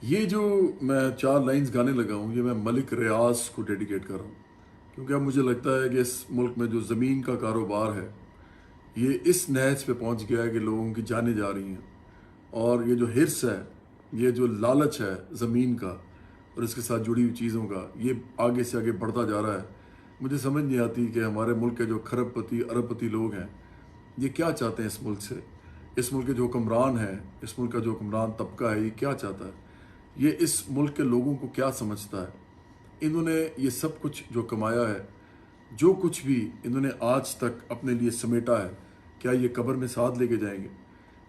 یہ جو میں 4 لائنز گانے لگا ہوں یہ میں ملک ریاض کو ڈیڈیکیٹ کر رہا ہوں، کیونکہ اب مجھے لگتا ہے کہ اس ملک میں جو زمین کا کاروبار ہے یہ اس نہج پہ پہنچ گیا ہے کہ لوگوں کی جانیں جا رہی ہیں، اور یہ جو حرص ہے، یہ جو لالچ ہے زمین کا اور اس کے ساتھ جڑی ہوئی چیزوں کا، یہ آگے سے آگے بڑھتا جا رہا ہے۔ مجھے سمجھ نہیں آتی کہ ہمارے ملک کے جو کھرب پتی ارب پتی لوگ ہیں یہ کیا چاہتے ہیں اس ملک سے، اس ملک کے جو حکمران ہیں، اس ملک کا جو حکمران طبقہ ہے یہ کیا چاہتا ہے، یہ اس ملک کے لوگوں کو کیا سمجھتا ہے۔ انہوں نے یہ سب کچھ جو کمایا ہے، جو کچھ بھی انہوں نے آج تک اپنے لیے سمیٹا ہے، کیا یہ قبر میں ساتھ لے کے جائیں گے؟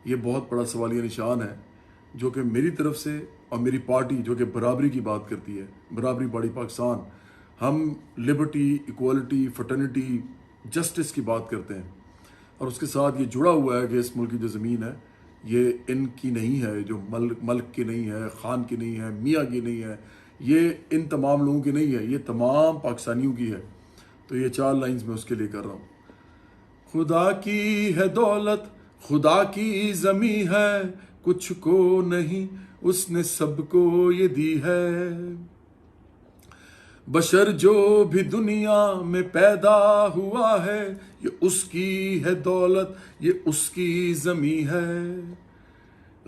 یہ بہت بڑا سوالیہ نشان ہے، جو کہ میری طرف سے اور میری پارٹی جو کہ برابری کی بات کرتی ہے، برابری پارٹی پاکستان، ہم لبرٹی، ایکوالٹی، فرٹرنٹی، جسٹس کی بات کرتے ہیں، اور اس کے ساتھ یہ جڑا ہوا ہے کہ اس ملک کی جو زمین ہے یہ ان کی نہیں ہے، جو ملک کی نہیں ہے، خان کی نہیں ہے، میاں کی نہیں ہے، یہ ان تمام لوگوں کی نہیں ہے، یہ تمام پاکستانیوں کی ہے۔ تو یہ 4 لائنز میں اس کے لیے کر رہا ہوں۔ خدا کی ہے دولت، خدا کی زمیں ہے، کچھ کو نہیں اس نے سب کو یہ دی ہے۔ بشر جو بھی دنیا میں پیدا ہوا ہے، یہ اس کی ہے دولت، یہ اس کی زمیں ہے۔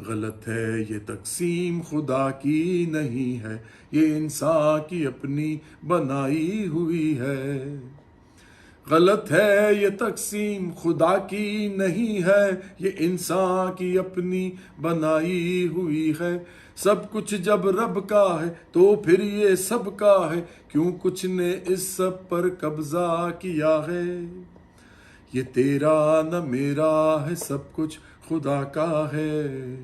غلط ہے یہ تقسیم خدا کی نہیں ہے، یہ انسان کی اپنی بنائی ہوئی ہے۔ غلط ہے یہ تقسیم خدا کی نہیں ہے، یہ انسان کی اپنی بنائی ہوئی ہے۔ سب کچھ جب رب کا ہے تو پھر یہ سب کا ہے، کیوں کچھ نے اس سب پر قبضہ کیا ہے۔ یہ تیرا نہ میرا ہے، سب کچھ خدا کا ہے۔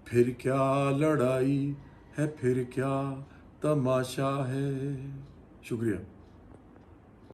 پھر کیا لڑائی ہے، پھر کیا تماشا ہے۔ شکریہ۔